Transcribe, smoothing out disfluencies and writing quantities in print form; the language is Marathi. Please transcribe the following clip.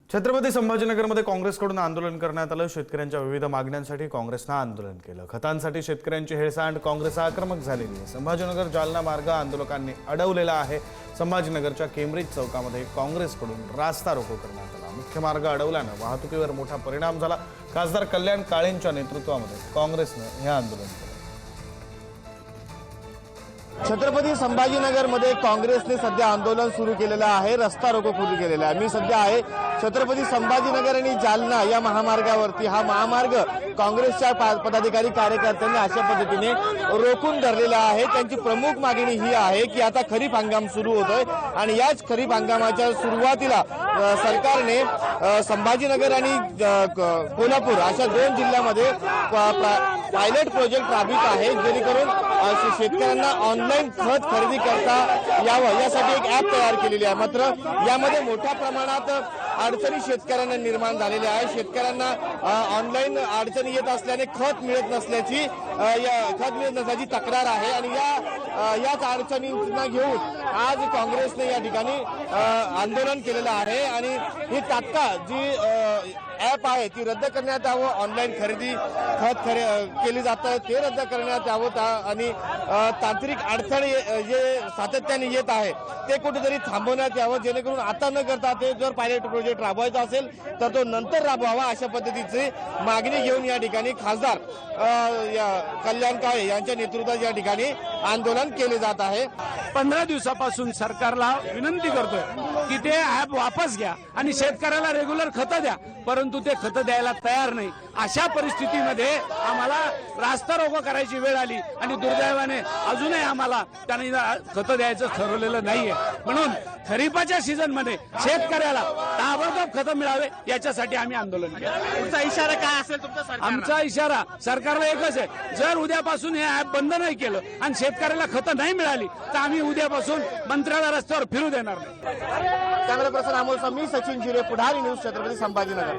छत्रपती संभाजीनगरमध्ये काँग्रेसकडून आंदोलन करण्यात आलं। शेतकऱ्यांच्या विविध मागण्यांसाठी काँग्रेसने आंदोलन केलं। खतांसाठी शेतकऱ्यांची हेळसांड काँग्रेस आक्रमक झालेली आहे। संभाजीनगर जालना मार्ग आंदोलकांनी अडवलेला आहे। संभाजीनगरच्या केम्ब्रिज चौकामध्ये काँग्रेसकडून रास्ता रोको करण्यात आला। मुख्य मार्ग अडवल्याने वाहतुकीवर मोठा परिणाम झाला। खासदार कल्याण काळेंच्या नेतृत्वामध्ये काँग्रेसने हे आंदोलन केलं। छत्रपती संभाजीनगरमध्ये काँग्रेसने सध्या आंदोलन सुरू केलेलं आहे, रस्ता रोको सुरू केलेला आहे। मी सध्या आहे छत्रपती संभाजीनगर आणि जालना या महामार्गावरती। हा महामार्ग काँग्रेसच्या पदाधिकारी कार्यकर्त्यांनी अशा पद्धतीने रोखून धरलेला आहे। त्यांची प्रमुख मागणी ही आहे की आता खरीप हंगाम सुरू होतोय आणि याच खरीप हंगामाच्या सुरुवातीला सरकारने संभाजीनगर आणि कोल्हापूर अशा दोन जिल्ह्यामध्ये पायलट प्रोजेक्ट राबवित आहे, जेणेकरून शेतकऱ्यांना ऑनलाईन खत खरेदी करता यावं यासाठी एक ॲप तयार केलेली आहे। मात्र यामध्ये मोठ्या प्रमाणात अडचणी शेतकऱ्यांना निर्माण झालेल्या आहे। शेतकऱ्यांना ऑनलाईन अडचणी येत असल्याने खत मिळत नसल्याची तक्रार आहे आणि याच अडचणींना घेऊन आज काँग्रेसने या ठिकाणी आंदोलन केलेलं आहे आणि ही तात्काळ जी ॲप आहे ती रद्द करण्यात यावं। ऑनलाईन खरेदी खत केली जातं ते रद्द करण्यात यावं आणि तांत्रिक अडथळे जे सातत्याने येत आहे ते कुठेतरी थांबवण्यात यावं, जेणेकरून आता न करता ते जर पायलट प्रोजेक्ट राबवायचा असेल तर तो नंतर राबवावा अशा पद्धतीची मागणी घेऊन या ठिकाणी खासदार कल्याण काळे यांच्या नेतृत्वात या ठिकाणी आंदोलन केले जात आहे। 15 दिवसापासून सरकारला विनंती करतोय की ते ॲप वापस घ्या आणि शेतकऱ्याला रेग्युलर खतं द्या, परंतु ते खतं द्यायला तयार नाही। अशा परिस्थितीमध्ये आम्हाला रास्ता रोको करायची वेळ आली आणि दुर्दैवाने अजूनही आम्हाला त्यांनी खतं द्यायचं ठरवलेलं नाहीये। म्हणून खरीपाच्या सीझन मध्ये शेतकऱ्याला ताबडतोब खतं मिळावे याच्यासाठी आम्ही आंदोलन केलं। तुमचा इशारा काय असेल तुमचा? आमचा इशारा सरकारला एकच आहे, जर उद्यापासून हे ॲप बंद नाही केलं आणि शेतकऱ्याला खतं नाही मिळाली तर आम्ही उद्यापासून मंत्र्याला रस्त्यावर फिरू देणार नाही। कॅमेरा पर्सन अमोल मी सचिन जिरे, पुढारी न्यूज, छत्रपती संभाजीनगर।